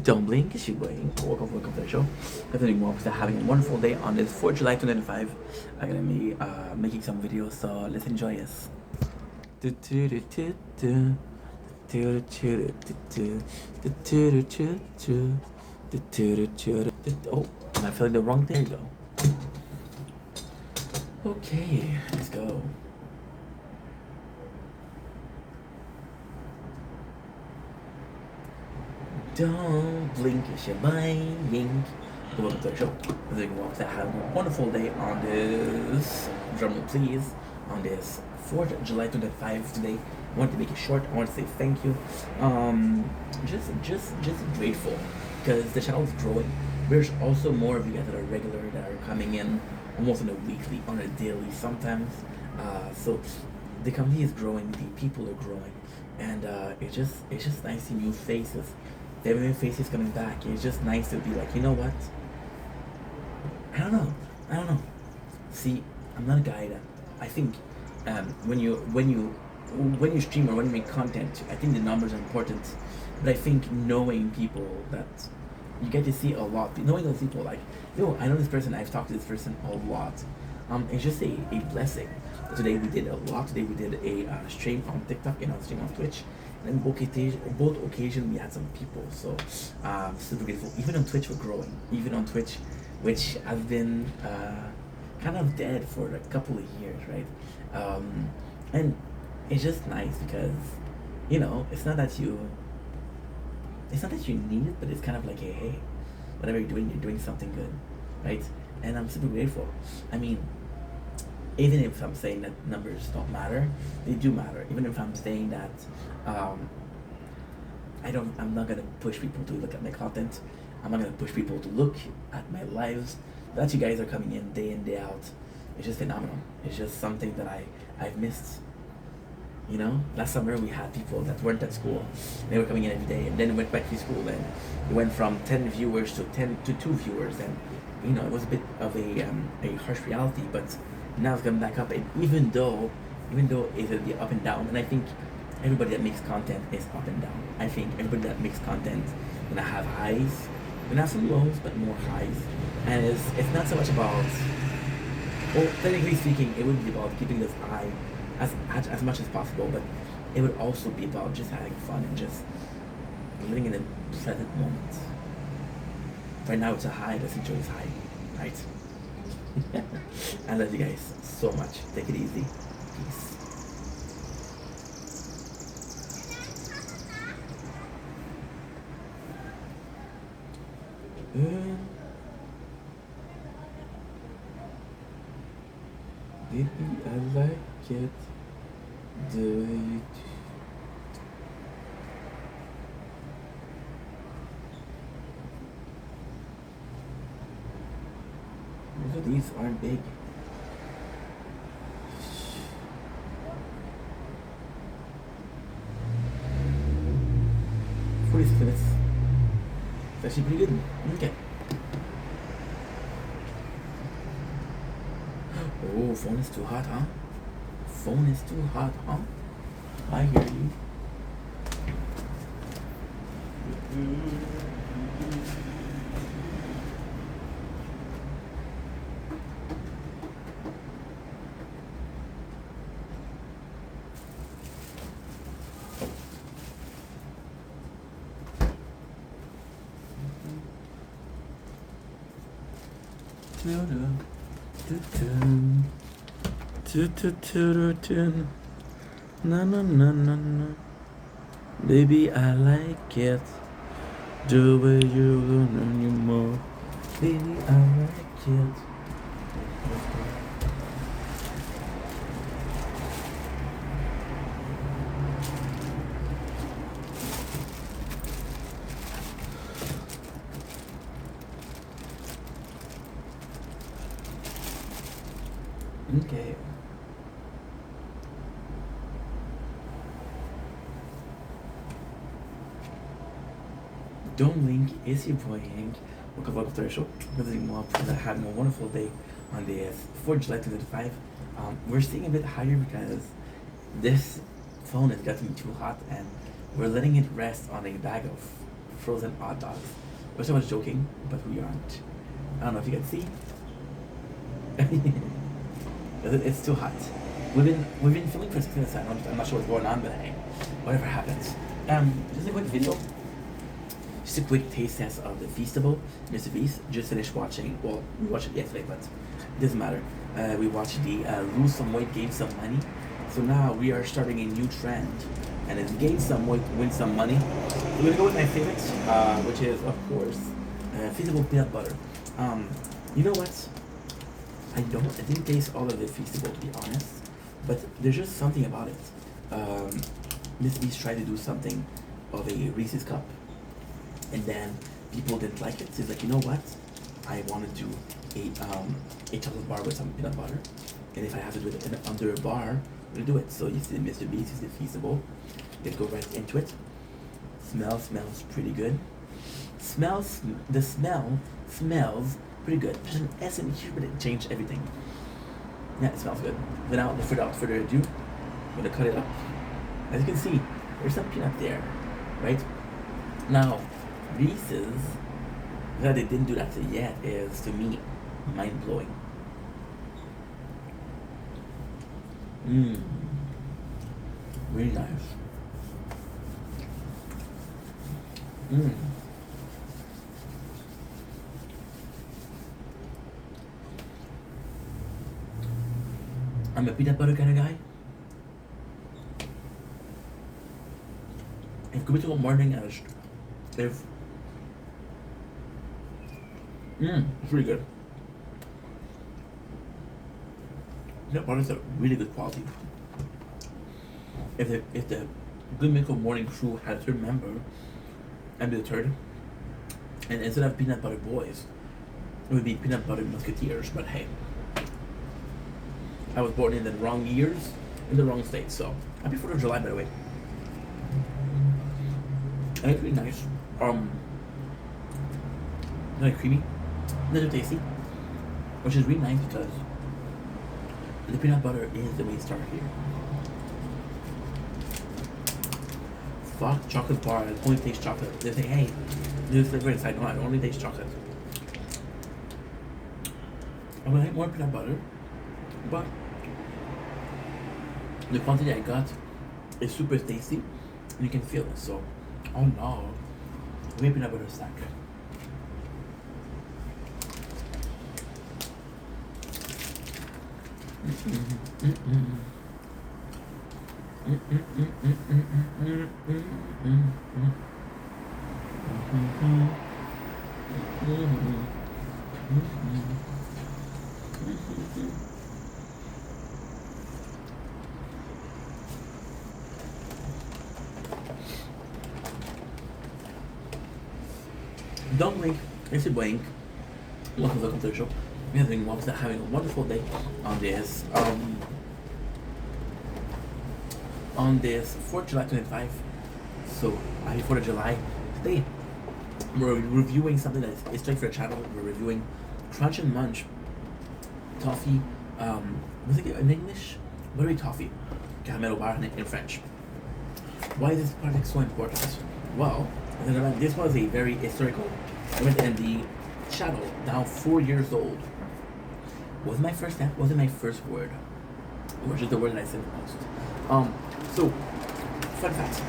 Don't blink, it's your boy. Welcome to the show. Continuing on, having a wonderful day on this 4th July 2025. I'm gonna be making some videos, so let's enjoy this. Oh, am I feeling the wrong thing? There you go. Okay, let's go. Don't blink, it's your buying. Welcome to the show. I'm doing well. Having a wonderful day on this, drumroll please, on this 4th July 2025 today. I want to make it short. I want to say thank you. Just grateful because the channel is growing. There's also more of you guys that are regular that are coming in almost on a weekly, on a daily sometimes. So the community is growing, the people are growing, and it's just nice to see new faces. There are new faces coming back. It's just nice to be like, you know what? I don't know. See, I'm not a guy that I think when you stream or when you make content, I think the numbers are important. But I think knowing people that you get to see a lot, knowing those people like, yo, I know this person, I've talked to this person a lot. It's just a blessing. Today we did a lot. Today we did a stream on TikTok and a stream on Twitch. And both occasions we had some people. So super grateful. Even on Twitch we're growing. Even on Twitch, which has been kind of dead for a couple of years, right? And it's just nice because, you know, it's not that you need it, but it's kind of like, hey, whatever you're doing something good, right? And I'm super grateful. I mean, even if I'm saying that numbers don't matter, they do matter. Even if I'm saying that I'm not gonna push people to look at my content. I'm not gonna push people to look at my lives. That you guys are coming in day out. It's just phenomenal. It's just something that I've missed. You know, last summer we had people that weren't at school. They were coming in every day, and then went back to school, and it went from 10 viewers to 2 viewers, and you know it was a bit of a harsh reality, but now it's coming back up. And even though it'll be up and down, and I think everybody that makes content is up and down. I think everybody that makes content gonna have highs, gonna have some lows, but more highs. And it's not so much about, well, technically speaking, it would be about keeping this high as much as possible, but it would also be about just having fun and just living in a pleasant moment. Right now it's a high, let's enjoy this high, right? I love you guys so much. Take it easy. Peace. Baby, I like it the way you do. Most of these aren't big. 46 minutes. It's actually pretty good. Okay. Oh, phone is too hot, huh? Phone is too hot, huh? I hear you. Na na na na na. Baby, I like it the way you learn on your more. Baby, I like it. Okay. Don't blink, it's your boy Hank. Welcome to the show. Having a wonderful day on the 4th July 2025. We're staying a bit higher because this phone has gotten too hot and we're letting it rest on a bag of frozen hot dogs. Wish I was joking, but we aren't. I don't know if you can see. It's too hot. We've been filming for 6 minutes. I'm not sure what's going on, but hey, whatever happens. Just a quick video. Just a quick taste test of the Feastable, Mr. Beast. Just finished watching. Well, we watched it yesterday, but it doesn't matter. We watched the lose some weight, gain some money. So now we are starting a new trend, and it's gain some weight, win some money. We're gonna go with my favorites, which is of course Feastable peanut butter. You know what? I didn't taste all of the Feastable, to be honest, but there's just something about it. Mr. Beast tried to do something of a Reese's cup, and then people didn't like it. So he's like, you know what? I want to do a chocolate bar with some peanut butter, and if I have to do it under a bar, I'm gonna do it. So you see Mr. Beast, you see the Feastable. Let's go right into it. Smells pretty good. The smell smells pretty good. There's an S in here, but it changed everything. Yeah, it smells good. Without further ado, I'm gonna cut it up. As you can see, there's some peanut there, right? Now, Reese's, that they didn't do that yet, is to me mind blowing. Really nice. I'm a peanut butter kind of guy. If could be to a morning as if it's really good. Peanut butter is a really good quality. If the Good Mythical Morning crew had a third member, I'd be the third. And instead of peanut butter boys, it would be peanut butter musketeers. But hey, I was born in the wrong years, in the wrong state. So happy 4th of July, by the way. And it's really nice. Very creamy, little tasty, which is really nice because the peanut butter is the main star here. Fuck chocolate bar, I only taste chocolate. They say, hey, this is flavor inside. No, I only taste chocolate. I'm gonna have more peanut butter, but the quantity I got is super tasty, and you can feel it. So, oh no, maybe peanut butter snack. Don't blink, it's a blink. Welcome to the show. We're having a wonderful day on this 4th July 25. So happy 4th of July. Today we're reviewing something that is straight for a channel. We're reviewing Crunch and Munch toffee. What's it in English? Buttery toffee, caramel bar in French. Why is this project so important? Well, this was a very historical event, and the channel, now 4 years old, wasn't my first word, which is the word that I said the most. So, fun fact,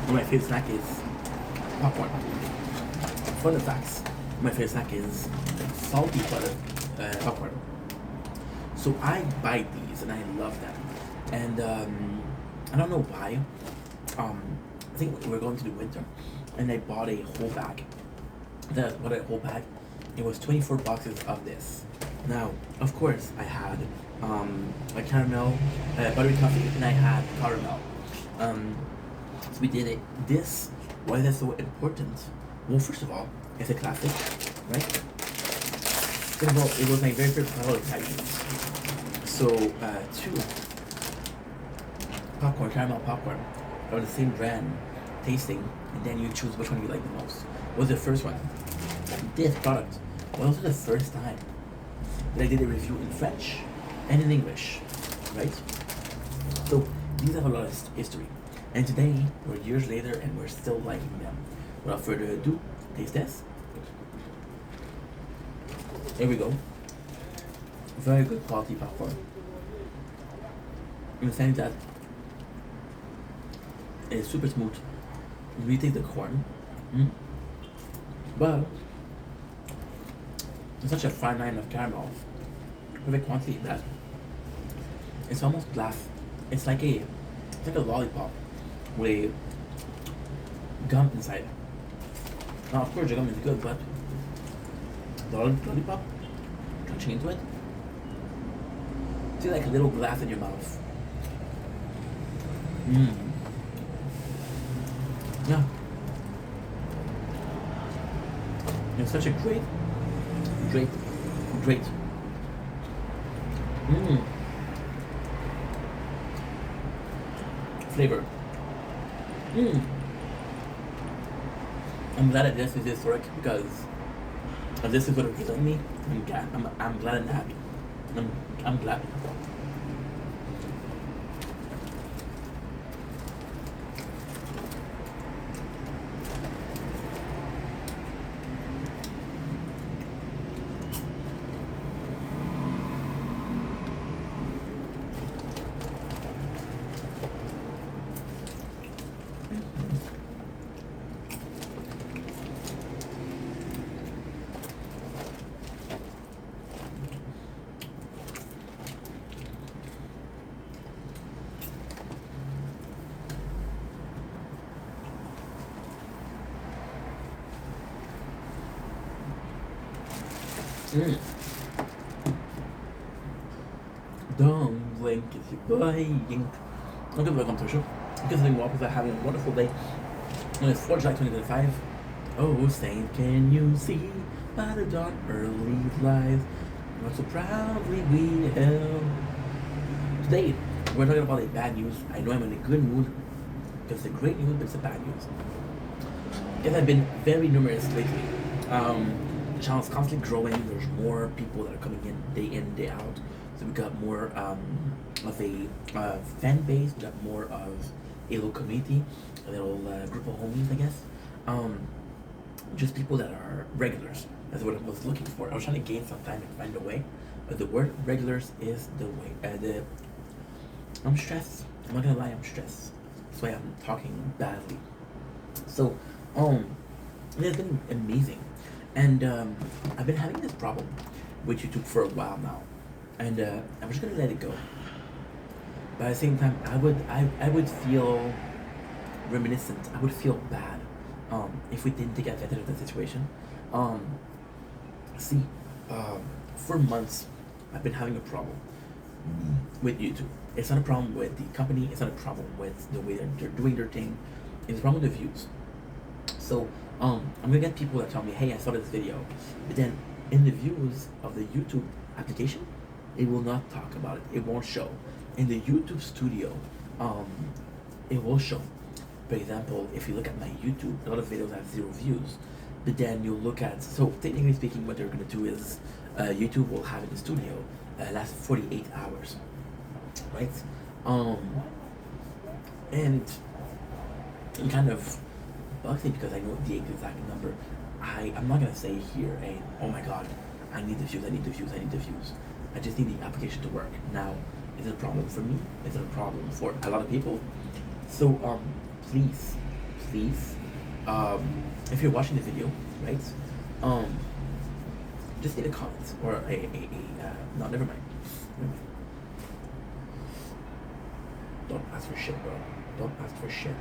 my favorite snack is popcorn. Fun facts, my favorite snack is salty butter popcorn. So I buy these and I love them, and I don't know why. I think we're going to the winter, and I bought a whole bag. It was 24 boxes of this. Now, of course, I had a caramel, buttery toffee, and I had caramel. So we did it. Why is that so important? Well, first of all, it's a classic, right? Second of all, it was my very first product I used. So, 2 popcorn, caramel popcorn, or the same brand, tasting, and then you choose which one you like the most. What was the first one? This product was also the first time that I did a review in French and in English, right? So these have a lot of history, and today we're years later and we're still liking them. Without further ado, taste test. Here we go. Very good quality popcorn. In the sense that it's super smooth. You taste the corn, but it's such a fine line of caramel, perfect quantity that it's almost glass. It's like a lollipop with gum inside. Now, of course, the gum is good, but the lollipop, crunching into it, it's like a little glass in your mouth. Yeah. It's such a great flavor. I'm glad that this is historic because if this is what it feels me, I'm glad I'm happy. I'm glad. Don't blink if you're buying. Okay, welcome to the show. Considering Walkers are having a wonderful day. And it's 4th July 2025. Oh, Saint, can you see by the dawn early light what so proudly we held? Today, we're talking about a bad news. I know I'm in a good mood because it's a great news, but it's a bad news. It has been very numerous lately. The channel is constantly growing. There's more people that are coming in, day out. So we got more of a fan base. We got more of a little community, a little group of homies, I guess. Just people that are regulars. That's what I was looking for. I was trying to gain some time and find a way, but the word regulars is the way. I'm stressed. I'm not gonna lie, I'm stressed. That's why I'm talking badly. So, it has been amazing. And I've been having this problem with YouTube for a while now, and I'm just gonna let it go. But at the same time, I would feel reminiscent. I would feel bad if we didn't take advantage of the situation. See, for months I've been having a problem with YouTube. It's not a problem with the company. It's not a problem with the way they're doing their thing. It's a problem with the views. So I'm gonna get people that tell me, hey, I saw this video, but then in the views of the YouTube application, it will not talk about it. It won't show. In the YouTube studio, it will show. For example, if you look at my YouTube, a lot of videos have 0 views, but then you look at, so technically speaking, what they're gonna do is YouTube will have in the studio last 48 hours, right? And it kind of bugs me because I know the exact number. I'm not gonna say here, hey, oh my god, I need the views, I need the views, I need the views. I just need the application to work. Now, is it a problem for me? Is it a problem for a lot of people? So, please, if you're watching the video, right, just leave a comment or no, never mind. Don't ask for shit, bro. Don't ask for shit.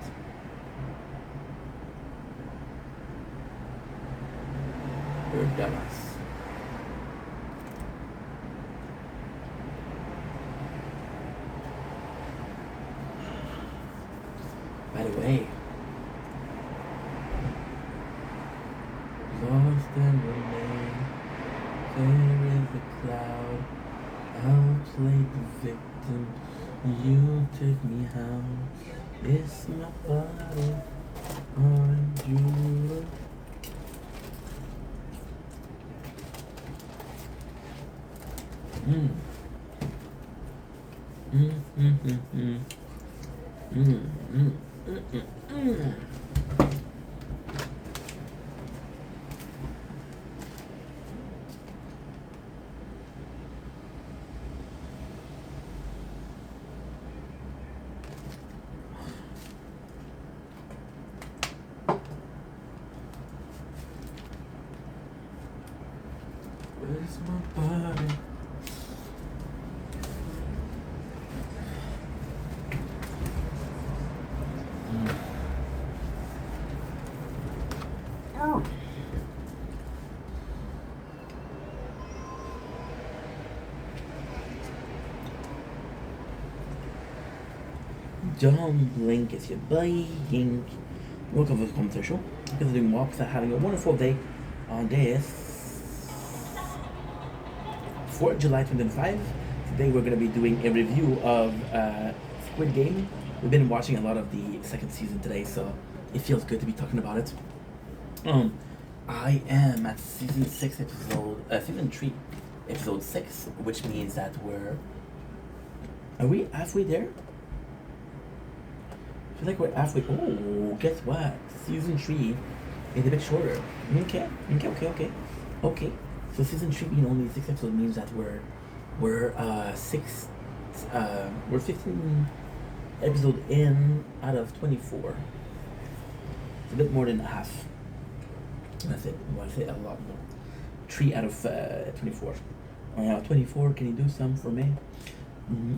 You're a dumbass. By the way, lost and remain, there is a cloud, I'll play the victim, you take me out, it's my body on you. Where's my body? Oh. Don't blink, it's your blinking. Welcome to the commentary show. Because of doing walks and having a wonderful day on this 4th July 2005. Today we're going to be doing a review of Squid Game. We've been watching a lot of the second season today, so it feels good to be talking about it. I am at season 3, episode 6, which means that are we halfway there? I feel like we're halfway. Oh, guess what? Season 3 is a bit shorter. Okay. So season 3 being only 6 episodes means that we're 15 episodes in out of 24. It's a bit more than half. That's it. Well, I say a lot more. 3 out of 24. 24. Can you do some for me?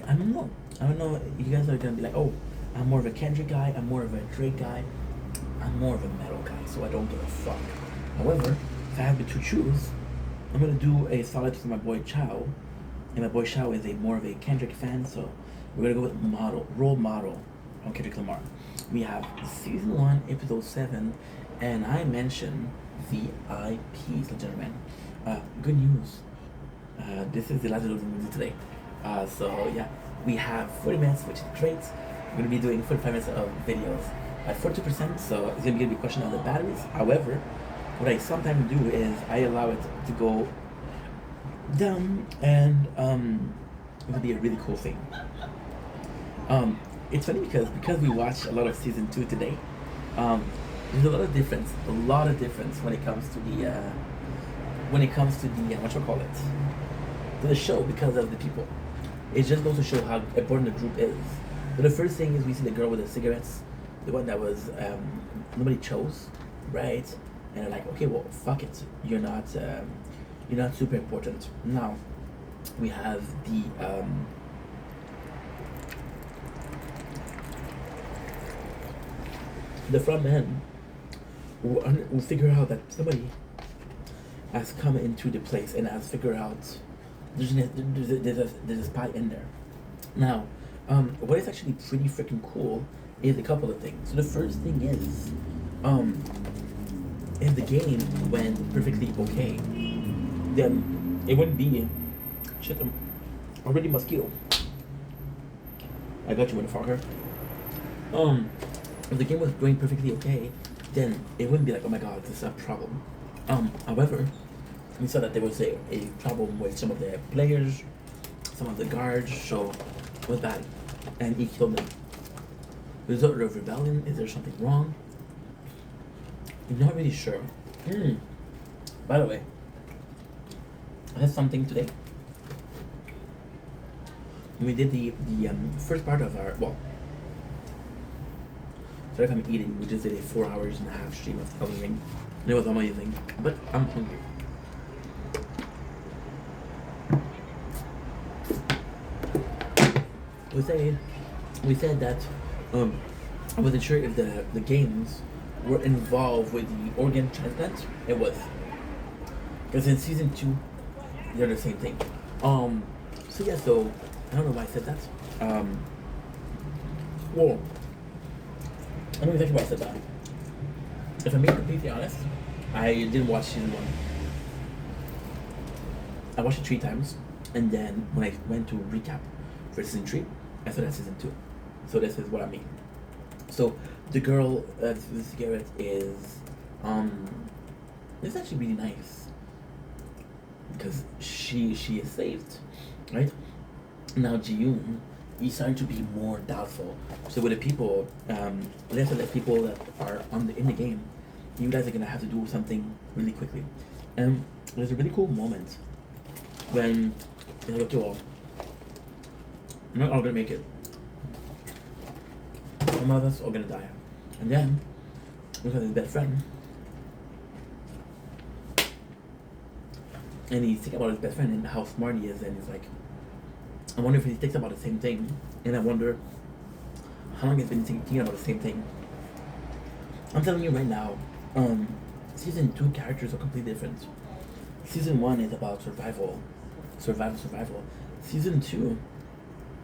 I don't know. You guys are gonna be like, oh, I'm more of a Kendrick guy, I'm more of a Drake guy, I'm more of a metal guy, so I don't give a fuck. However, if I have to choose, I'm gonna do a solid to my boy Chow, and my boy Chow is more of a Kendrick fan, so we're gonna go with role model on Kendrick Lamar. We have season 1, episode 7, and I mentioned VIPs, ladies and gentlemen. Good news. This is the last video we'll do today. So yeah, we have 40 minutes, which is great. We're going to be doing 45 minutes of videos at 42%, so it's going to be a question on the batteries. However, what I sometimes do is I allow it to go down, and it would be a really cool thing. It's funny because we watched a lot of season 2 today. There's a lot of difference when it comes to the to the show because of the people. It just goes to show how important the group is. So the first thing is we see the girl with the cigarettes, the one that was nobody chose, right? And they're like, okay, well, fuck it, you're not super important. Now we have the front man who figure out that somebody has come into the place and has figured out there's a spy in there. Now, what is actually pretty freaking cool is a couple of things. So the first thing is, if the game went perfectly okay, then it wouldn't be shit. I'm already mosquito. I got you, motherfucker. If the game was going perfectly okay, then it wouldn't be like, oh my god, this is a problem. However, we saw that there was a problem with some of the players, some of the guards, so it was bad. And he killed them. Result of rebellion, is there something wrong? I'm not really sure. By the way, I had something today. We did the first part of our, sorry if I'm eating, we just did a 4 hours and a half stream of coloring. And it was amazing, but I'm hungry. We said that I wasn't sure if the games were involved with the organ transplant. It was, because in season 2 they're the same thing. So yeah, so I don't know why I said that. Well, I don't know exactly why I said that. If I'm being completely honest, I didn't watch season 1. I watched it 3 times, and then when I went to recap for season 3, I saw that season 2. So this is what I mean. So the girl with the cigarette is it's actually really nice because she is saved, right? Now Ji-yoon, he's starting to be more doubtful. So with the people, let's say the people that are in the game, you guys are gonna have to do something really quickly. And there's a really cool moment when they're like, okay, well, we're not all gonna make it. Some of us are gonna die. And then, because his best friend, and he's thinking about his best friend and how smart he is, and he's like, I wonder if he thinks about the same thing, and I wonder how long he's been thinking about the same thing. I'm telling you right now, season 2 characters are completely different. Season 1 is about survival. Season 2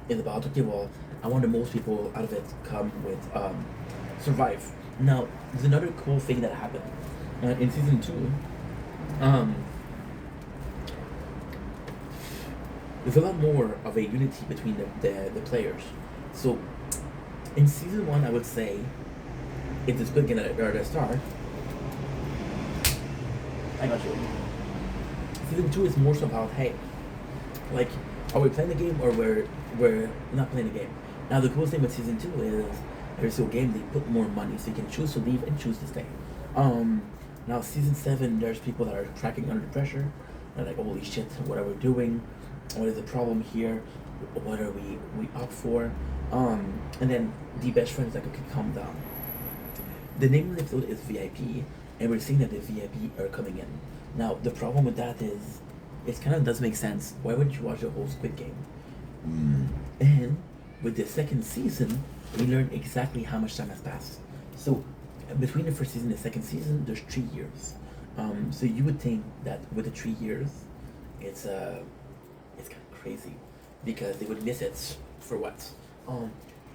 is about, okay, well, I wonder most people out of it come with survive. Now, there's another cool thing that happened in season 2. Um, there's a lot more of a unity between the players. So, in season 1, I would say, if the split or the star, I got you. Season 2 is more so about, hey, like, are we playing the game or we're not playing the game? Now, the coolest thing with season 2 is every single game they put more money, so you can choose to leave and choose to stay. Now season 7, there's people that are cracking under pressure. They're like, holy shit, what are we doing? What is the problem here? What are we up for? And then the best friend is like, okay, calm down. The name of the episode is VIP, and we're seeing that the VIP are coming in. Now, the problem with that is, it kind of doesn't make sense. Why wouldn't you watch the whole Squid Game? And with the second season, we learn exactly how much time has passed. So, between the first season and the second season, there's 3 years. So you would think that with the 3 years, it's kind of crazy, because they would miss it for what?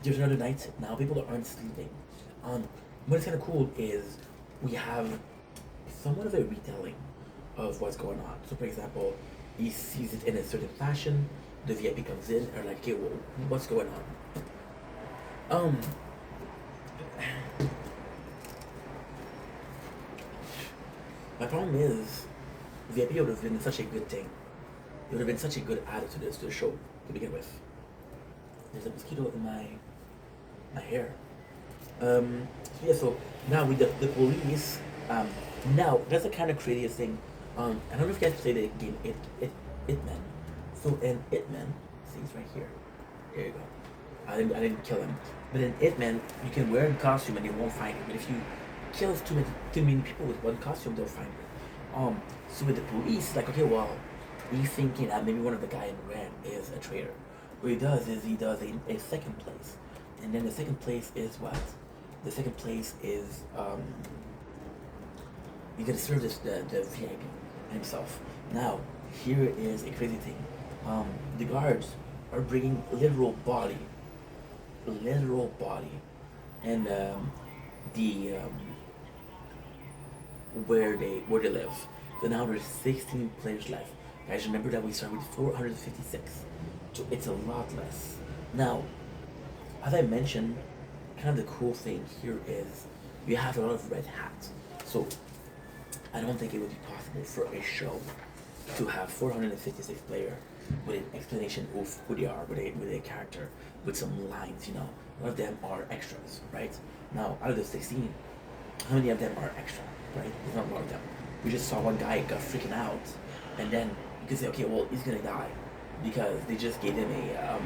There's another night. Now people aren't sleeping. What's kind of cool is we have somewhat of a retelling of what's going on. So, for example, he sees it in a certain fashion. The VIP comes in and like, okay, well, what's going on? My problem is, VIP would have been such a good thing. It would have been such a good add to the show to begin with. There's a mosquito in my hair. So yeah, so now with the police, now that's the kind of craziest thing. I don't know if you guys play the game Itman. So in Itman, see, it's right here. There you go. I didn't kill him, but in Itman you can wear a costume and they won't find you. But if you kill too many people with one costume, they'll find you. So with the police, like, okay, well, he's thinking that maybe one of the guy in red is a traitor. What he does is he does a second place, and then the second place is what? The second place is you gotta serve the VIP himself. Now here is a crazy thing. The guards are bringing literal body, and the where they live. So now there's 16 players left. Guys, remember that we started with 456, so it's a lot less. Now, as I mentioned, kind of the cool thing here is you have a lot of red hats. So I don't think it would be possible for a show to have 456 players with an explanation of who they are, with a character, with some lines, A lot of them are extras, right? Now, out of the 16, how many of them are extra, right? There's not a lot of them. We just saw one guy got freaking out, and then you can say, okay, well, he's gonna die, because they just gave him a,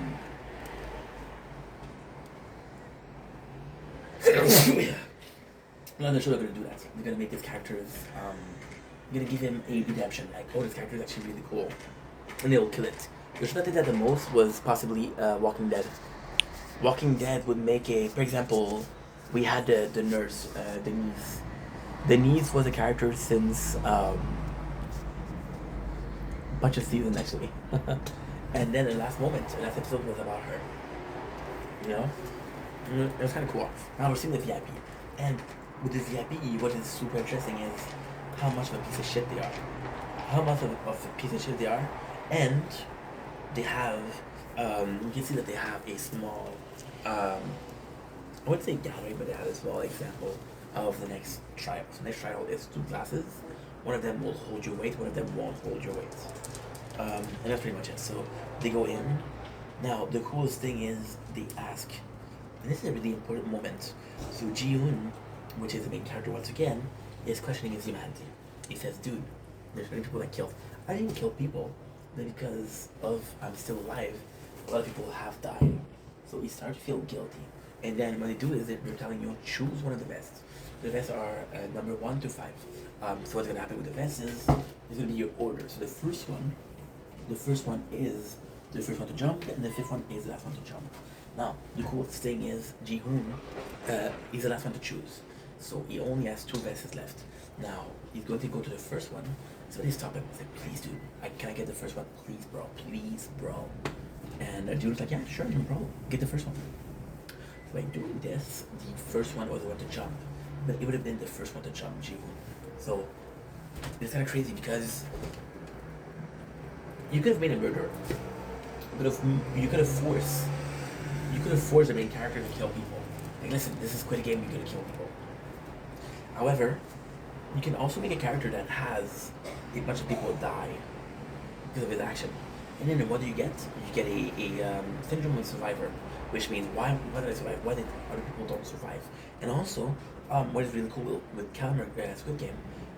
no, they're sure they're gonna do that. They're gonna make his characters, gonna give him a redemption, like, oh, this character is actually really cool, and they'll kill it. The show that did that the most was possibly Walking Dead. Walking Dead would make for example, we had the nurse, Denise. Denise was a character since a bunch of seasons actually, and then the last episode was about her. It was kind of cool. Now we're seeing the VIP, and with the VIP, what is super interesting is how much of a piece of shit they are. And they have, you can see that they have a small, I wouldn't say gallery, but they have a small example of the next trial. So the next trial is 2 classes. One of them will hold your weight, one of them won't hold your weight. And that's pretty much it. So they go in. Now, the coolest thing is they ask, and this is a really important moment. So Ji-hoon, which is the main character once again, is questioning his humanity. He says, dude, there's many people that killed. I didn't kill people, but because of I'm still alive, a lot of people have died. So he starts to feel guilty. And then what they do is they're telling you, choose one of the best. The vests are number 1 to 5. So what's gonna happen with the vests is it's gonna be your order. So the first one is the first one to jump, and the fifth one is the last one to jump. Now the coolest thing is Ji-hoon is the last one to choose. So he only has 2 vests left. Now he's going to go to the first one. So they stop him. He's like, please, dude, can I get the first one? Please, bro. Please, bro. And the dude's like, yeah, sure, no problem. Get the first one. So by doing this, the first one was the one to jump, but it would have been the first one to jump, Ji-hoon. So it's kind of crazy because you could have made a murderer. You could have forced the main character to kill people. Like, listen, this is Squid Game. You're gonna kill people. However, you can also make a character that has a bunch of people die because of his action. And then what do you get? You get a syndrome of survivor, which means why did I survive? Why did other people don't survive? And also, what is really cool with Calamari Squid Game,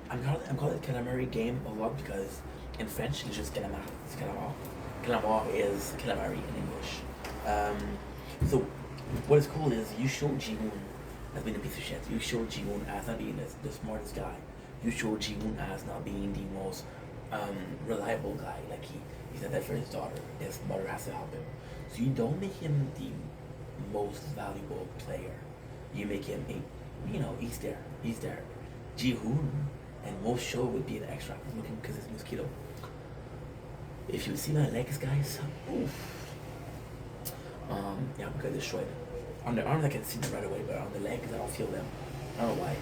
I'm calling it Calamari Game a lot because in French it's just Calamari. It's Calamar. Calamar is Calamari in English. So what is cool is you show Ji-hoon as being a piece of shit. You show Ji-hoon as not being the smartest guy. You show Ji-hoon as not being the most reliable guy. Like he's not there for his daughter. His mother has to help him. So you don't make him the most valuable player. You make him he's there. He's there. Ji-hoon and most show would be an extra. I'm looking because it's mosquito. If you see my legs, guys, oof. Yeah, I'm gonna destroy them. On the arms I can see them right away, but on the legs I don't feel them. I don't know why.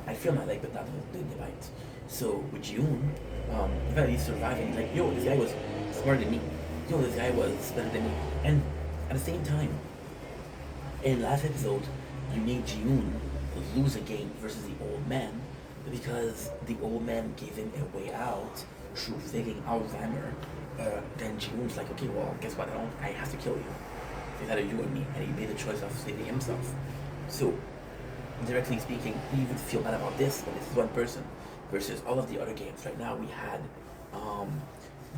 I feel my leg, but not the bite. So with Ji-hoon, the fact that he's surviving, like, yo, this guy was smarter than me. Yo, this guy was better than me. And at the same time, in last episode, you made Ji-hoon lose a game versus the old man because the old man gave him a way out through faking Alzheimer. Then Ji-hoon's like, okay, well, guess what? I have to kill you. It's either you or me, and he made the choice of saving himself. So, directly speaking, he would feel bad about this, but this is one person versus all of the other games. Right now, we had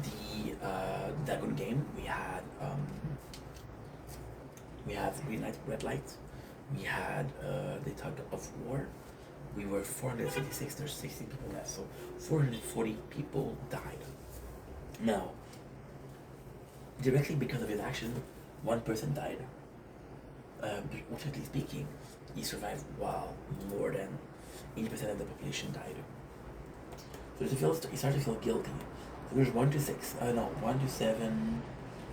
the Dragon game. We had green light, red light. We had the tug of war. We were 456. There's 60 people left, so 440 people died. Now, directly because of his action, one person died. Objectively speaking, he survived while more than 80% of the population died. So he started to feel guilty. So there's 1 to 6. 1 to 7.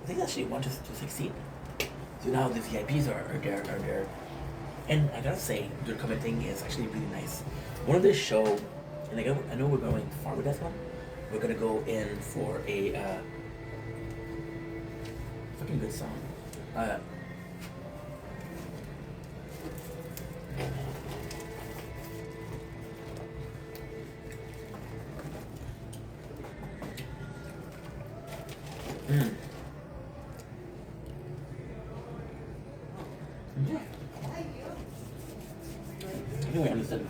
I think actually 1 to 16. So now the VIPs are there. And I gotta say, their commenting is actually really nice. One of this show, and I know we're going far with that one. We're gonna go in for a fucking good song. Anyway, understand.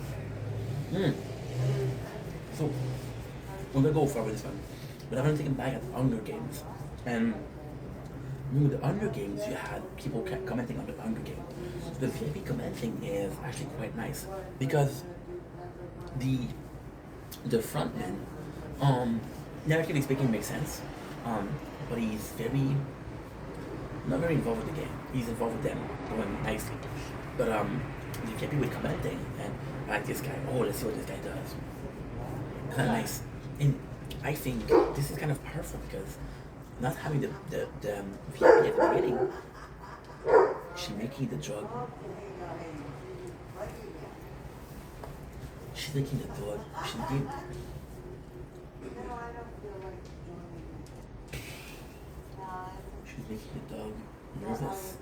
So we're gonna go far with this one, but I'm gonna take him back at Hunger Games. And with the Hunger Games, you had people commenting on the Hunger Games. So the VIP commenting is actually quite nice because the frontman, narratively speaking, makes sense. But he's not very involved with the game. He's involved with them going nicely. But the VIP with commenting and like this guy. Oh, let's see what this guy does. Kind of nice. And I think this is kind of powerful because not having the VIP at the beginning, she's making the drug. She's making the drug. She's making the dog nervous.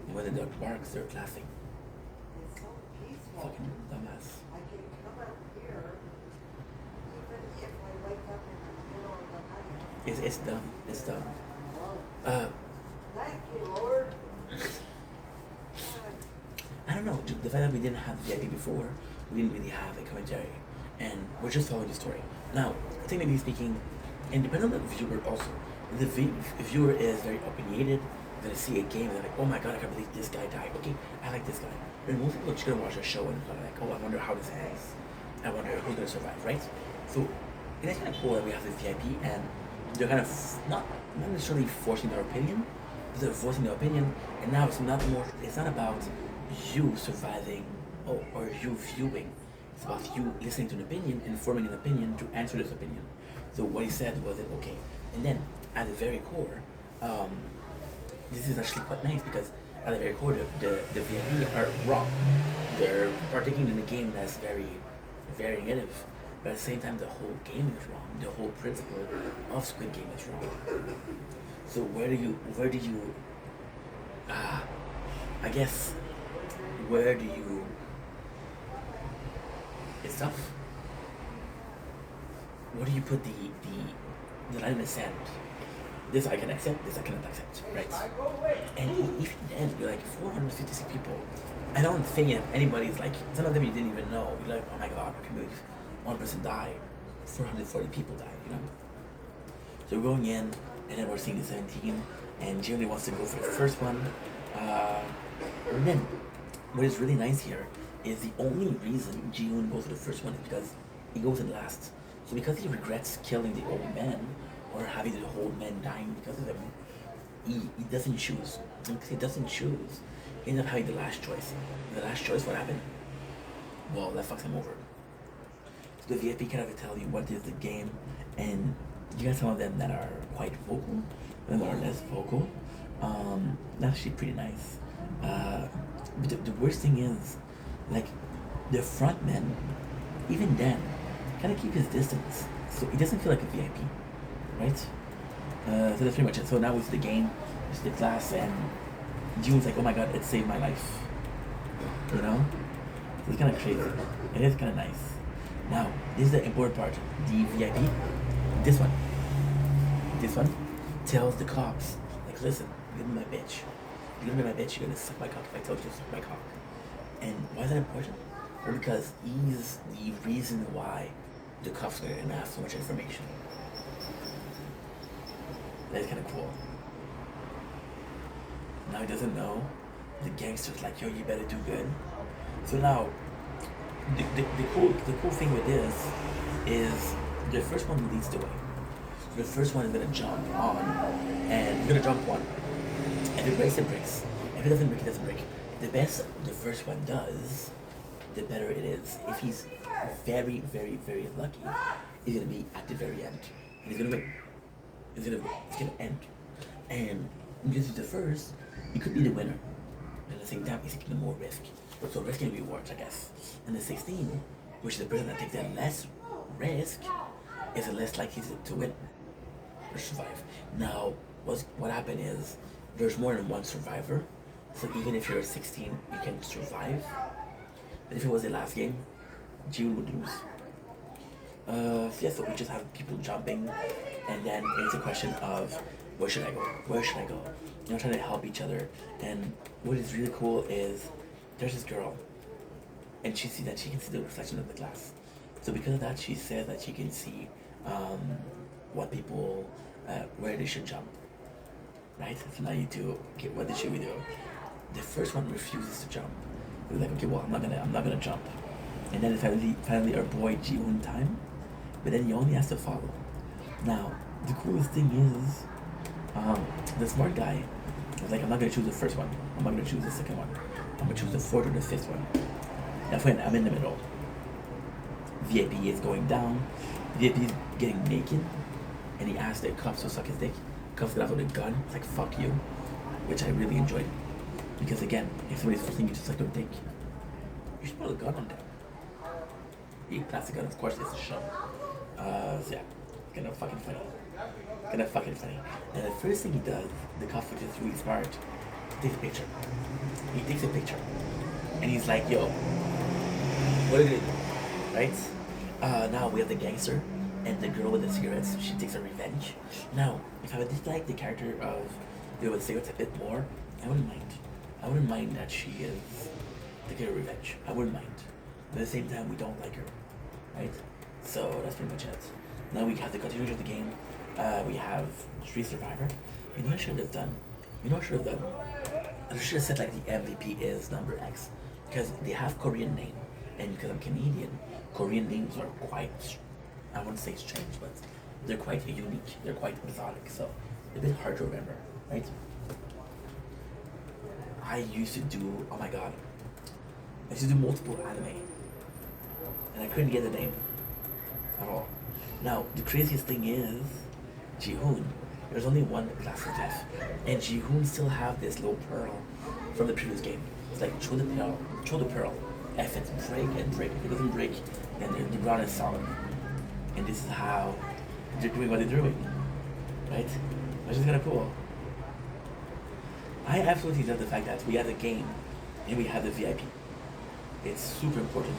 And when the dog barks, they're laughing. Fucking dumbass. It's dumb. It's dumb. I don't know. The fact that we didn't have the VIP before, we didn't really have a commentary, and we're just following the story. Now, technically speaking, and depending on the viewer also, the viewer is very opinionated, gonna see a game and they're like, oh my god, I can't believe this guy died. Okay, I like this guy. And most people are just gonna watch a show and kind of like, oh, I wonder how this ends. I wonder who's gonna survive, right? So it's kind of cool that we have this VIP and they're kind of not necessarily forcing their opinion, but they're forcing their opinion. And now it's not about you surviving or you viewing. It's about you listening to an opinion and forming an opinion to answer this opinion. So what he said was that okay, and then at the very core, this is actually quite nice because at the very core, the VIP are wrong. They're partaking in a game that's very, very negative, but at the same time, the whole game is wrong. The whole principle of Squid Game is wrong. So where do you, I guess, where do you? It's tough. Where do you put the line in the sand? This I can accept, this I cannot accept, right? And even then, you're like 456 people. I don't think anybody's like, some of them you didn't even know. You're like, oh my god, I can't believe one person died, 440 people died, you know? So we're going in, and then we're seeing the 17, and Jimmy wants to go for the first one. And then, what is really nice here is the only reason Ji-hoon goes to the first one is because he goes in last. So because he regrets killing the old man, or having the old man dying because of him, he doesn't choose. And because he doesn't choose, he ends up having the last choice. And the last choice, what happened? Well, that fucks him over. So the VIP kind of tell you what is the game, and you got some of them that are quite vocal, and that are less vocal. That's actually pretty nice. But the worst thing is, like, the front men, even then, kind of keep his distance, so he doesn't feel like a VIP, right? So that's pretty much it. So now it's the game, it's the class, and June's like, oh my god, it saved my life, you know? So it's kind of crazy. It is kind of nice. Now, this is the important part. The VIP, this one tells the cops, like, listen, you're gonna be my bitch. You're gonna be my bitch, you're gonna suck my cock if I tell you to suck my cock. And why is that important? Well, because he's the reason why the cops are gonna have so much information. That's kind of cool. Now he doesn't know. The gangster's like, yo, you better do good. So now, the cool thing with this is the first one leads the way. The first one is gonna jump on, and he's gonna jump one. If it breaks, it breaks. If it doesn't break, it doesn't break. The best the first one does, the better it is. If he's very, very, very lucky, he's gonna be at the very end. And he's gonna win. It's gonna end. And because he's the first, he could be the winner. And at the same time, he's taking more risk. So risk and rewards, I guess. And the 16, which is the person that takes the less risk, is the less likely to win or survive. Now, what happened is there's more than one survivor. So even if you're a 16, you can survive. But if it was the last game, June would lose. So yeah, so we just have people jumping, and then it's a question of where should I go? Where should I go? You know, trying to help each other. And what is really cool is there's this girl, and she sees that she can see the reflection of the glass. So because of that, she says that she can see what people, where they should jump. Right? So now you do. Okay, what should we do? The first one refuses to jump. He's like, okay, well, I'm not gonna jump. And then finally our boy Ji-hoon time, but then he only has to follow. Now, the coolest thing is, the smart guy was like, I'm not gonna choose the first one. I'm not gonna choose the second one. I'm gonna choose the fourth or the fifth one. That's when I'm in the middle. VIP is going down. VIP is getting naked, and he asks the cops to suck his dick. Cops get out with a gun. It's like, fuck you, which I really enjoyed. Because again, if somebody's forcing you to suck their dick, you should put a gun on them. He plastic gun, of course, it's a show. So yeah, it's kind of fucking funny. And the first thing he does, the cop, which is really smart, takes a picture. He takes a picture, and he's like, yo, what are you gonna do? Right? Now we have the gangster and the girl with the cigarettes. She takes her revenge. Now, if I would dislike the character of the cigarettes a bit more, I wouldn't mind. I wouldn't mind that she is taking her revenge. I wouldn't mind. But at the same time, we don't like her, right? So that's pretty much it. Now we have the continuation of the game. We have Street Survivor. You know what I should have done? You know what I should have done? I should have said like the MVP is number X, because they have Korean name, and because I'm Canadian, Korean names are quite, I wouldn't say strange, but they're quite unique. They're quite exotic, so a bit hard to remember, right? I used to do, oh my god, I used to do multiple anime, and I couldn't get the name at all. Now, the craziest thing is, Jihoon, there's only one class of death, and Jihoon still have this little pearl from the previous game. It's like throw the pearl. If it's break and break, if it doesn't break, then the ground is solid. And this is how they're doing what they're doing, right? Which is kind of cool. I absolutely love the fact that we have the game and we have the VIP. It's super important.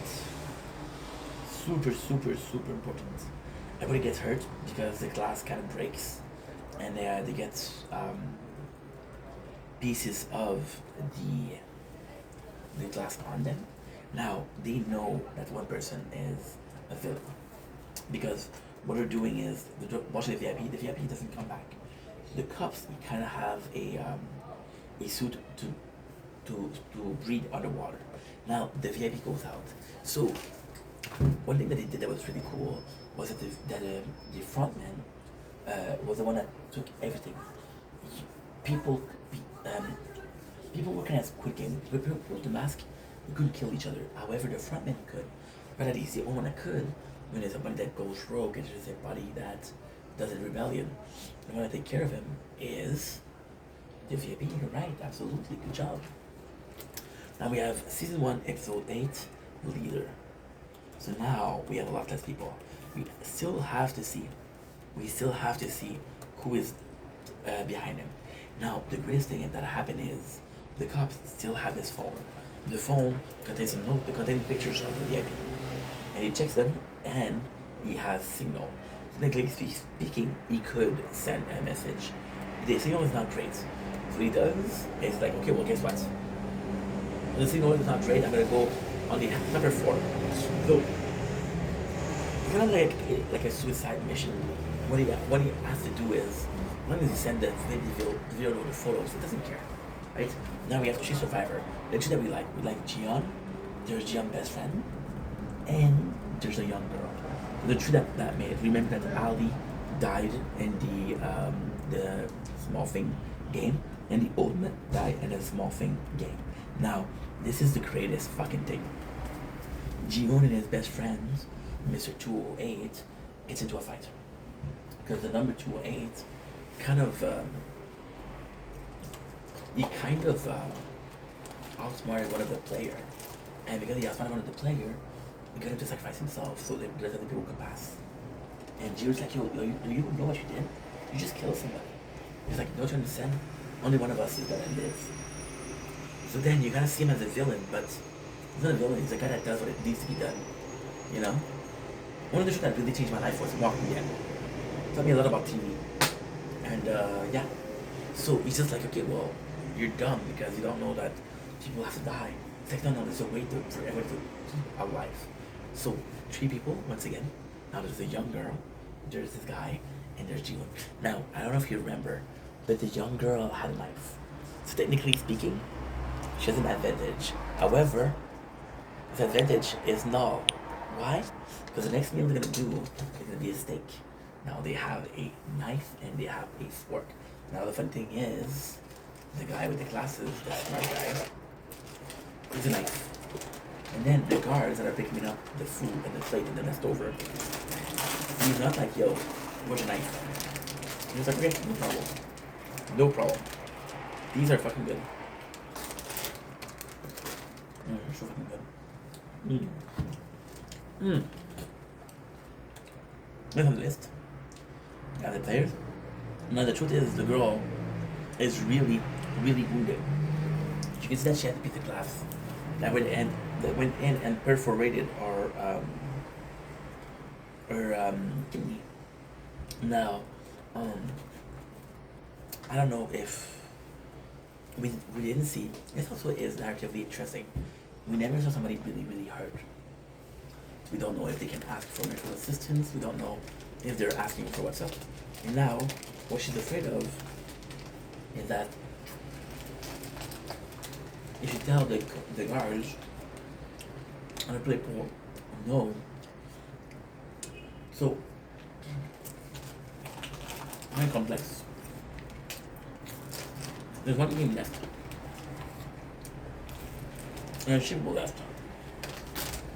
Super, super, super important. Everybody gets hurt because the glass kind of breaks, and they get pieces of the glass on them. Now they know that one person is a villain, because what they're doing is they're watching the VIP. The VIP doesn't come back. The cups kind of have a suit to breathe underwater. Now the VIP goes out. So one thing that they did that was really cool was that the frontman was the one that took everything. People, people working as Squid Game, people with the mask, they couldn't kill each other. However, the frontman could. But at least the only one that could, when there's somebody that goes rogue and there's a body that does a rebellion, the one that take care of him is the VIP. You're right, absolutely, good job. Now we have season 1, episode 8, leader. So now we have a lot less people. We still have to see who is behind him. Now the greatest thing that happened is the cops still have his phone. The phone contains some notes, contains pictures of the VIP, and he checks them, and he has signal. Technically speaking, he could send a message. The signal is not great. So what he does is like, okay, well, guess what? When the signal is not great, I'm gonna go on the number 4. So kind of like a suicide mission. What he has to do is, as long as he send the video or the photos, he doesn't care, right? Now we have 3 survivor. The 2 that we like Jiyeon. There's Jiyeon's best friend, and there's a young girl. The 3 that made it. Remember that Ali died in the small thing game, and the old man died in the small thing game. Now this is the greatest fucking thing. Jiyeon and his best friends, Mr. 208, gets into a fight because the number 208 kind of outsmarted one of the player, and because he outsmarted one of the player, he got him to sacrifice himself so that the other people could pass. And Jiyeon's like, yo, do you know what you did? You just killed somebody. He's like, don't you understand? Only one of us is gonna live. So then you gotta see him as a villain, but he's not a villain. He's a guy that does what it needs to be done. You know? One of the shows that really changed my life was Walking Dead. Taught me a lot about TV. And yeah. So he's just like, okay, well, you're dumb because you don't know that people have to die. It's like, no, there's a way for everyone to keep alive. So 3 people, once again. Now there's a young girl, there's this guy, and there's Jiwon. Now, I don't know if you remember, but the young girl had a knife. So technically speaking, she has an advantage. However, the advantage is null. Why? Because the next meal they're gonna do is gonna be a steak. Now they have a knife and they have a fork. Now the fun thing is, the guy with the glasses, the smart guy, is a knife. And then the guards that are picking up the food and the plate and the leftover, he's not like, yo, where's your knife? He's like, okay, no problem. No problem. These are fucking good. They're so fucking good. Look on the list. Got the players. Now the truth is, the girl is really, really wounded. You can see that she had to beat the glass. That went in and perforated her kidney. Now, I don't know if we didn't see. This also is narratively interesting. We never saw somebody really, really hurt. We don't know if they can ask for medical assistance. We don't know if they're asking for what's up. And now, what she's afraid of is that if you tell the guards and the people no, so very complex. There's one game left. And a ship left.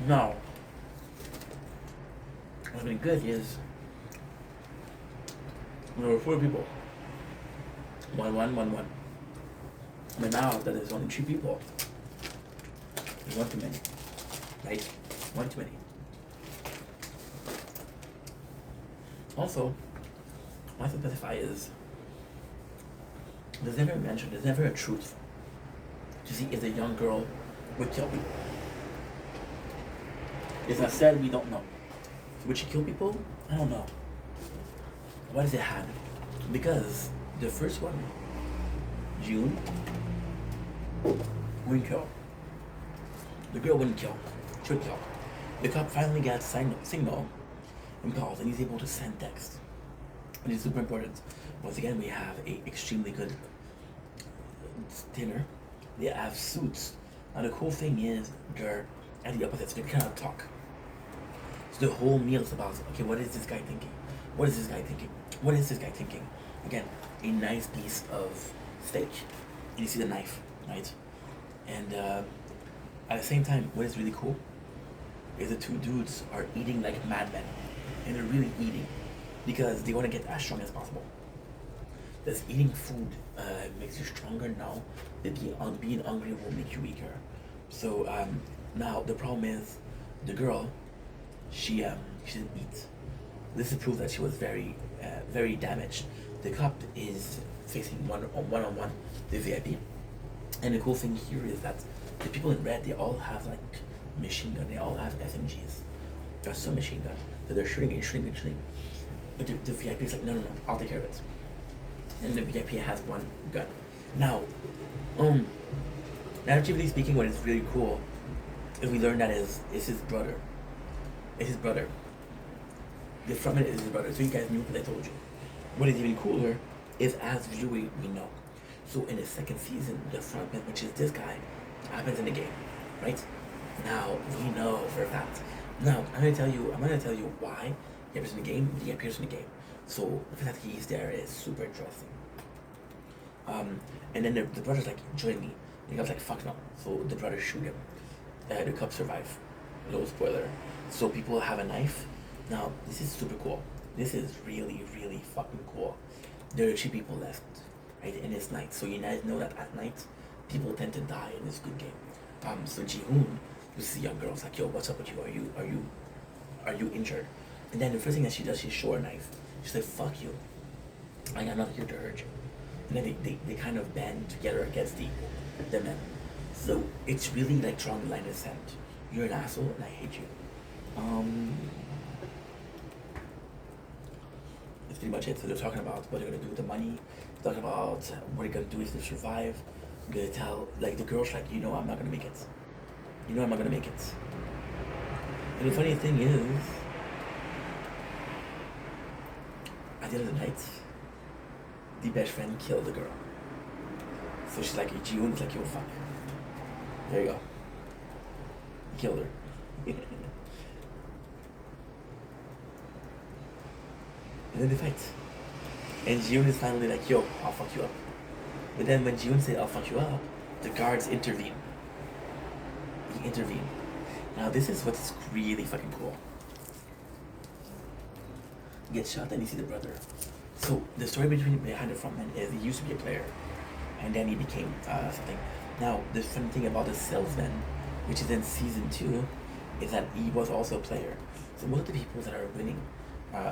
Now, what's been good is there were 4 people. 1-1-1-1. But now that there's only 3 people, there's one too many. Right? One too many. Also, what I have to specify is there's never a mention, there's never a truth to see if the young girl would kill people. It's not said, we don't know. Would she kill people? I don't know. Why does it happen? Because the first one, June, wouldn't kill. The girl wouldn't kill. She would kill. The cop finally got signal and calls, and he's able to send text. And it's super important. Once again, we have a extremely good dinner. They have suits. Now the cool thing is they're at the opposite, so they cannot talk. So the whole meal is about, okay, what is this guy thinking? What is this guy thinking? What is this guy thinking? Again, a nice piece of steak. And you see the knife, right? And at the same time, what is really cool is the 2 dudes are eating like madmen. And they're really eating because they want to get as strong as possible. Does eating food makes you stronger? No. Being hungry will make you weaker. So now the problem is the girl, she didn't eat. This is proof that she was very very damaged. The cop is facing one-on-one the VIP, and the cool thing here is that the people in red, they all have like machine gun. They all have SMGs. There's some machine gun that they're shooting and shooting and shooting. But the VIP is like, no, I'll take care of it. And the VIP has 1 gun. Now, narratively speaking, what is really cool is we learn that is his brother. It's his brother. The frontman is his brother. So you guys knew because I told you. What is even cooler is as viewers we know. So in the second season, the frontman, which is this guy, happens in the game, right? Now we know for a fact. Now I'm gonna tell you why he appears in the game. He appears in the game. So the fact that he's there is super interesting. And then the brother's like, join me. And the guy's like, fuck no. So the brother shoot him. The cops survive. No spoiler. So people have a knife. Now this is super cool. This is really, really fucking cool. There are 3 people left, right? And it's night. So you guys know that at night, people tend to die in this good game. So Ji-hoon, this is a young girl, is like, yo, what's up with you? Are you injured? And then the first thing that she does, she shows her knife. She's like, fuck you. I'm not here to hurt you. And then they kind of band together against the men. So it's really like drawing the line in the sand. You're an asshole and I hate you. That's pretty much it. So they're talking about what they're gonna do with the money, talking about what they're gonna do if they survive. They're gonna tell like the girl's like, you know I'm not gonna make it. You know I'm not gonna make it. And the funny thing is, at the end of the night, the best friend killed the girl. So she's like, Ji-hoon's like, yo, fuck. There you go. He killed her. And then they fight. And Ji-hoon is finally like, yo, I'll fuck you up. But then when Ji-hoon said, I'll fuck you up, the guards intervene. He intervened. Now this is what's really fucking cool. He gets shot and you see the brother. So the story behind the frontman is he used to be a player. And then he became something. Now the funny thing about the salesman, which is in season 2, is that he was also a player. So most of the people that are winning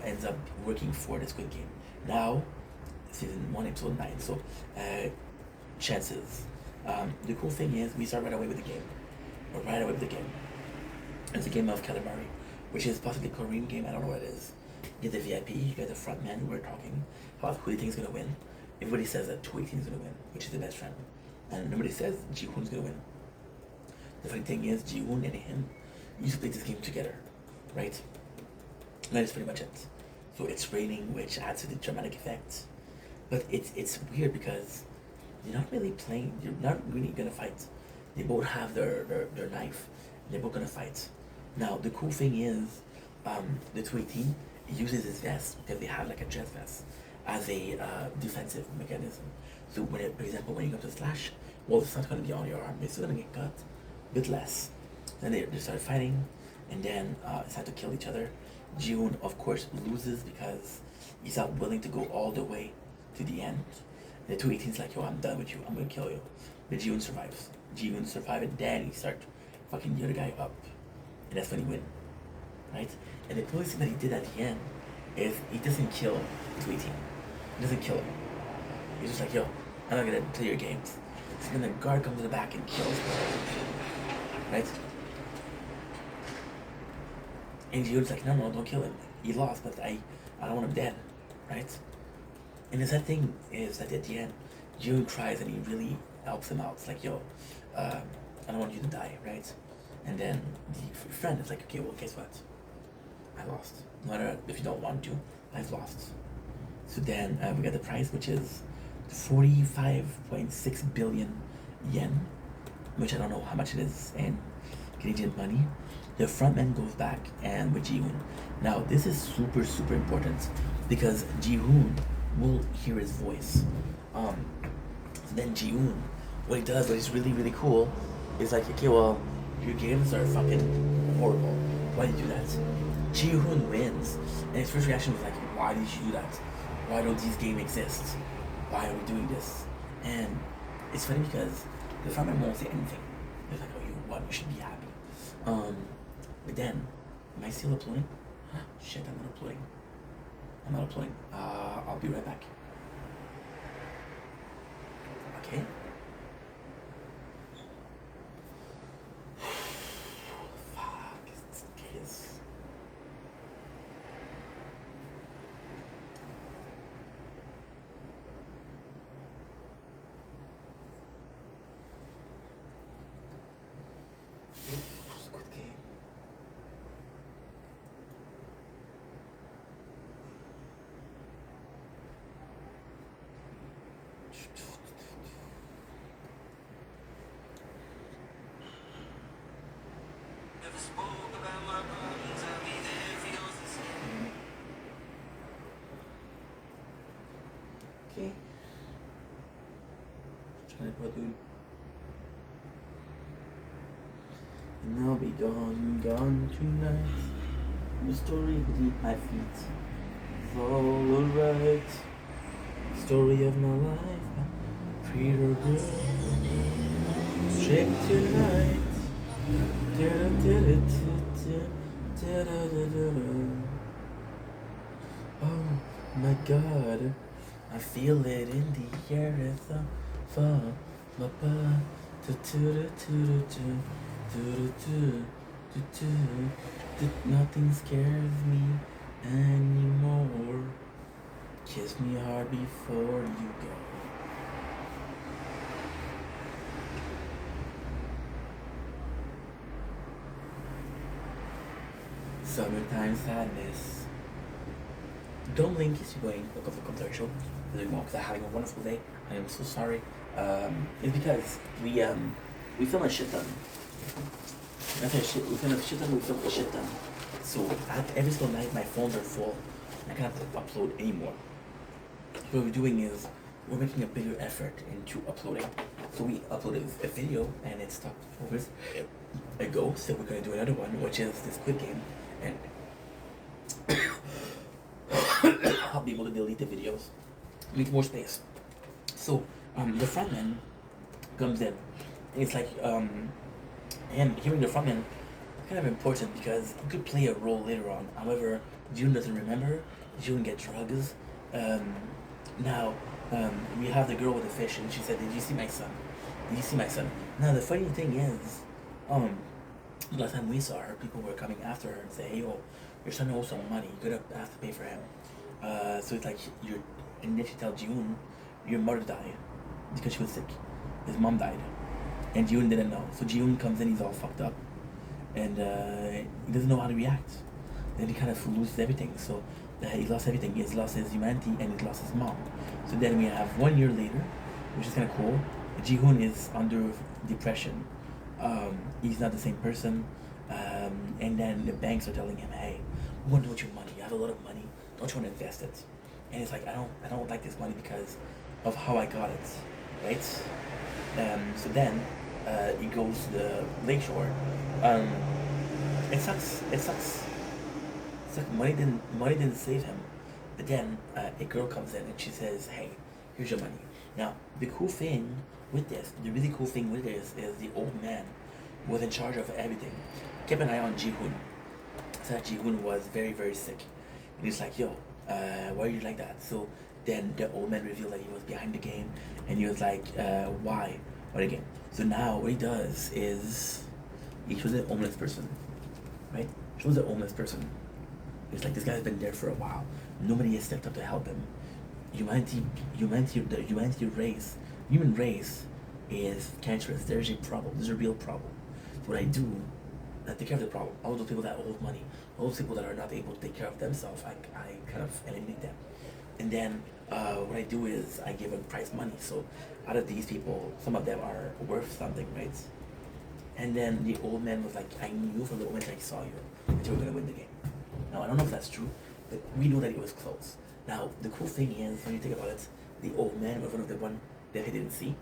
ends up working for the Squid Game. Now, season 1, episode 9. So, chances. The cool thing is we start right away with the game. We're right away with the game. It's a game of calamari, which is possibly a Korean game. I don't know what it is. You get the VIP, you get the front man. We're talking about who do you think is gonna win. Everybody says that 218 is gonna win, which is the best friend, and nobody says Ji-hoon's gonna win. The funny thing is, Ji-hoon and him used to play this game together, right? And that is pretty much it. So it's raining, which adds to the dramatic effect. But it's weird because you're not really playing. You're not really gonna fight. They both have their knife. They're both gonna fight. Now the cool thing is, the 218 uses his vest because they have like a chest vest as a defensive mechanism. So when it, for example, when you go to slash, well, it's not gonna be on your arm. It's still gonna get cut, a bit less. Then they start fighting, and then decide to kill each other. June, of course, loses because he's not willing to go all the way to the end. The 218 is like, yo, I'm done with you. I'm gonna kill you. But June survives. June survives, and then he starts fucking the other guy up, and that's when he wins, right? And the coolest thing that he did at the end is he doesn't kill the 218. He doesn't kill him. He's just like, yo, I'm not gonna play your games. So then the guard comes to the back and kills him, right? And Jude's like, no, don't kill him. He lost, but I don't want him dead, right? And the sad thing is that at the end, Jude tries and he really helps him out. It's like, yo, I don't want you to die, right? And then the friend is like, okay, well, guess what? I lost. No matter if you don't want to, I've lost. So then we got the prize, which is 45.6 billion yen, which I don't know how much it is in Canadian money. The frontman goes back and with Ji-hoon. Now this is super important because Ji-hoon will hear his voice. So then Ji-hoon, what he does, what is really cool, is like, okay, well, your games are fucking horrible. Why did you do that? Ji-hoon wins, and his first reaction was like, why did you do that? Why don't these games exist? Why are we doing this? And it's funny because the frontman won't say anything. They're like, oh, you what? You should be happy. But then, am I still uploading? Shit, I'm not uploading. I'll be right back. Okay. Fuck, it's kiss. Good game. Okay. Tripod, dude. And I'll be gone tonight. The story beneath my feet is all alright. Story of my life, treat her good. Trick tonight. Oh my God, I feel it in the air as I fall. My nothing scares me anymore. Kiss me hard before you go. Summertime sadness. Don't blink, is going look up the commercial. Because I'm having a wonderful day. I am so sorry. It's because we film a shit ton. We film a shit ton. So every single night my phones are full. I can't upload anymore. So what we're doing is we're making a bigger effort into uploading. So we uploaded a video and it stopped hours ago. So we're gonna do another one, which is this quick game, and I'll be able to delete the videos, make more space. So the frontman comes in. And it's like him hearing the frontman kind of important because he could play a role later on. However, June doesn't remember. June gets drugs. Now we have the girl with the fish, and she said, "Did you see my son? Did you see my son?" Now the funny thing is, the last time we saw her, people were coming after her and say, "Hey, yo, your son owes some money. You're gonna have to pay for him." So it's like and then she tells June, "Your mother died because she was sick. His mom died." And June didn't know. So June comes in, he's all fucked up. And he doesn't know how to react. Then he kind of loses everything. So he lost everything. He's lost his humanity and he's lost his mom. So then we have 1 year later, which is kind of cool. Ji-hoon is under depression. He's not the same person. And then the banks are telling him, hey, we want to do with your money. You have a lot of money. Don't you want to invest it? And he's like, I don't like this money because of how I got it, right? So then he goes to the lakeshore. Um, it sucks. It sucks. It's like money didn't save him. But then a girl comes in and she says, "Hey, here's your money." Now the cool thing with this, the really cool thing with this, is the old man was in charge of everything. Kept an eye on Ji-hoon. So that Ji-hoon was very sick, and he's like, "Yo, why are you like that?" So then the old man revealed that he was behind the game, and he was like, "Why? What again?" So now what he does is he shows a homeless person, right? Shows a homeless person. It's like this guy's been there for a while. Nobody has stepped up to help him. The human race is cancerous. There's a problem. There's a real problem. So what I do, I take care of the problem. All those people that hold money, all those people that are not able to take care of themselves, I kind of eliminate them. And then what I do is I give them prize money. So out of these people, some of them are worth something, right? And then the old man was like, I knew from the moment I saw you that you were going to win the game. Now, I don't know if that's true, but we know that it was close. Now, the cool thing is, when you think about it, the old man was one of the one that he didn't see.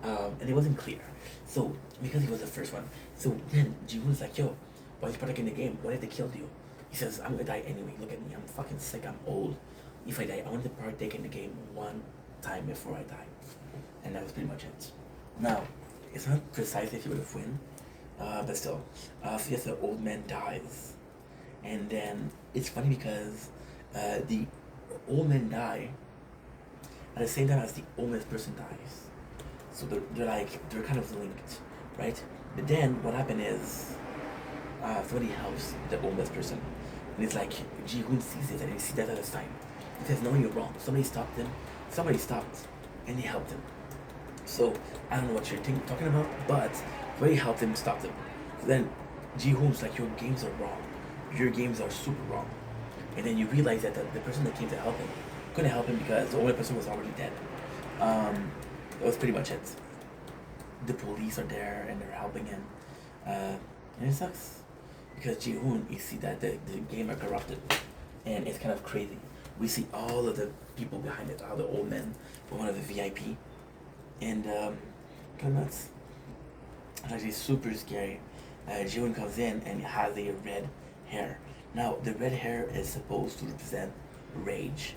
And it wasn't clear. So, because he was the first one. So then, Ji-hoon's like, yo, why are you protecting the game? What if they killed you? He says, I'm going to die anyway. Look at me. I'm fucking sick. I'm old. If I die, I want to partake in the game one time before I die. And that was pretty much it. Now, it's not precise if he would have won, but still. So yes, the old man dies. And then it's funny because the old man die at the same time as the homeless person dies. So they're kind of linked, right? But then what happened is somebody helps the homeless person. And it's like Ji-hoon sees it and he sees that at a time. He says, no, you're wrong. Somebody stopped him. Somebody stopped and they helped him. So I don't know what you're talking about, but somebody helped him, stopped him. So then Ji-hoon's like, your games are wrong. Your games are super wrong. And then you realize that the person that came to help him couldn't help him because the only person was already dead. That was pretty much it. The police are there and they're helping him. And it sucks. Because Ji-hoon, you see that the game are corrupted. And it's kind of crazy. We see all of the people behind it, all the old men, one of the VIP. And kind of nuts. It's actually super scary. Ji-hoon comes in and has a red hair. Now, the red hair is supposed to represent rage,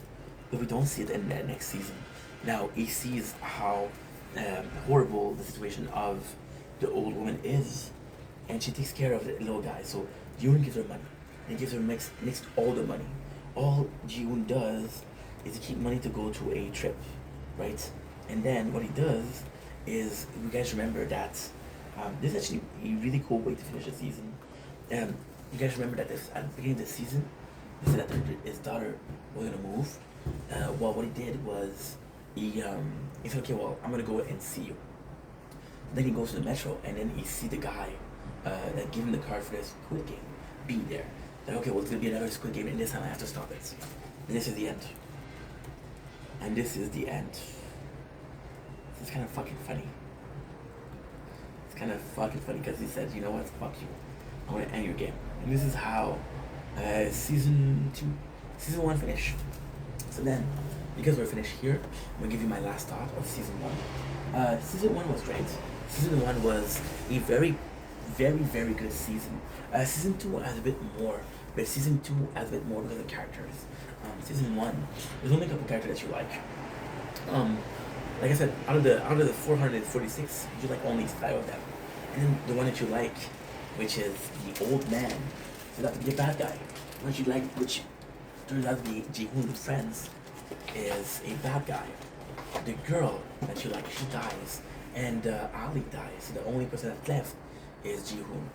but we don't see it in the next season. Now, he sees how horrible the situation of the old woman is, and she takes care of the little guy. So, Ji-hoon gives her money, and gives her next all the money. All Ji-hoon does is to keep money to go to a trip, right? And then what he does is, you guys remember that this is actually a really cool way to finish the season. You guys remember that at the beginning of the season, they said that his daughter was gonna move. Well, what he did was he said, okay, well, I'm gonna go and see you. Then he goes to the metro and then he see the guy that gave him the card for this Squid Game be there. Like, okay, well, it's gonna be another Squid Game, and this time I have to stop it. And this is the end. And this is the end. It's kind of fucking funny. It's kind of fucking funny because he said, you know what, fuck you. I'm gonna end your game. And this is how season 1 finished. So then, because we're finished here, I'm gonna give you my last thought of season 1. Season 1 was great. Season 1 was a very good season. Season 2 has a bit more, but season 2 has a bit more because of the characters. Season 1, there's only a couple characters that you like. Like I said, out of the 446, you like only 5 of them. And then the one that you like, which is the old man, so that would be a bad guy. What you like, which turns out to be Ji-hoon's friends, is a bad guy. The girl that you like, she dies, and Ali dies. So the only person that's left is Ji-hoon.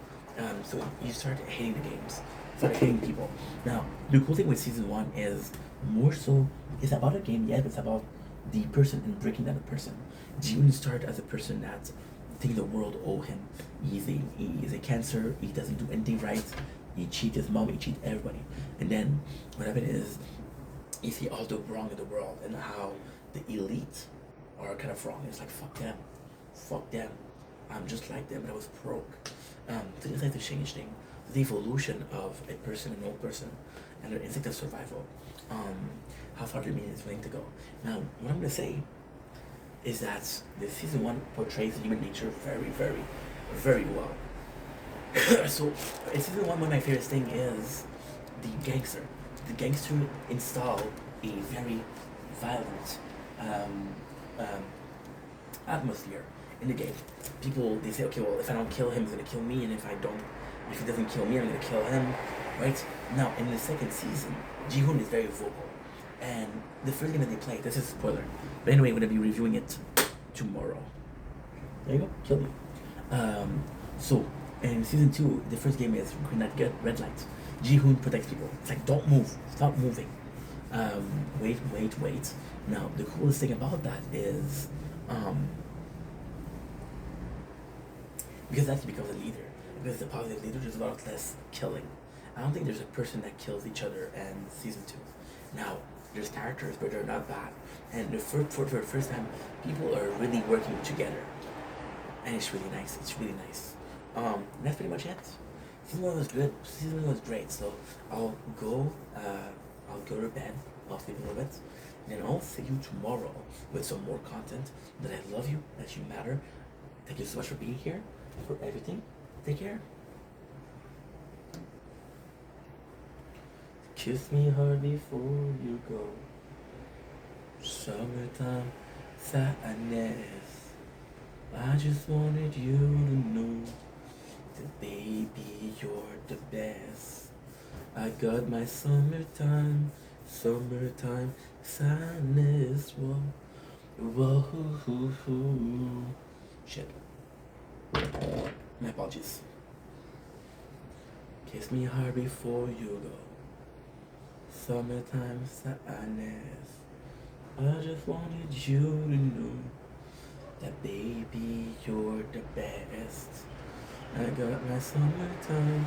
So you start hating the games, start hating people. Now, the cool thing with season 1 is more so, it's about a game, yes, but it's about the person and breaking down the person. Ji-hoon started as a person that thinks the world owe him. He's a cancer, he doesn't do anything right, he cheats his mom, he cheats everybody. And then what happened is you see all the wrong in the world and how the elite are kind of wrong. It's like fuck them. I'm just like them, but I was broke. To decide to change things, the evolution of a person, an old person, and their instinct of survival. Um, how far do you mean is willing to go? Now, what I'm gonna say is that the season one portrays human nature very, very, very well. So in season one, my favorite thing is the gangster. The gangster install a very violent um, um, atmosphere in the game. People they say, okay, well, if I don't kill him, he's gonna kill me, and if he doesn't kill me, I'm gonna kill him, right? Now in the second season, Ji-hoon is very vocal, and the first game that they play, this is a spoiler, but anyway, we're gonna be reviewing it tomorrow. There you go, kill me. So in season two, the first game is Green Light, get red light. Ji-hoon protects people. It's like, don't move, stop moving. Wait. Now the coolest thing about that is, because that's becomes a leader. Because the positive leader, there's a lot less killing. I don't think there's a person that kills each other in season two. Now, there's characters, but they're not bad. And for the first time, people are really working together. And it's really nice. It's really nice. That's pretty much it. Season one was good. Season one was great. So I'll go to bed. I'll sleep a little bit. And then I'll see you tomorrow with some more content. That I love you, that you matter. Thank you so much for being here, for everything. Take care. Kiss me hard before you go. Summertime sadness. I just wanted you to know that baby, you're the best. I got my summertime sadness. Whoa, shit. My apologies. Kiss me hard before you go. Summertime sadness. I just wanted you to know that baby, you're the best. I got my summertime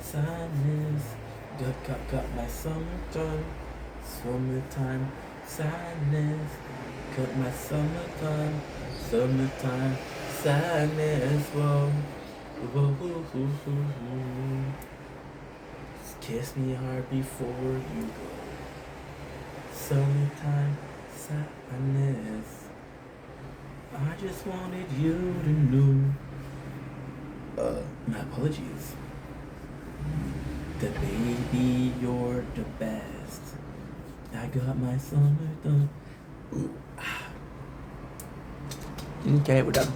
sadness. Got my summertime sadness. Got my summertime sadness. Whoa. Kiss me hard before you go. Summertime sadness. I just wanted you to know. My apologies. The baby, you're the best. I got my summertime. Okay, we're done.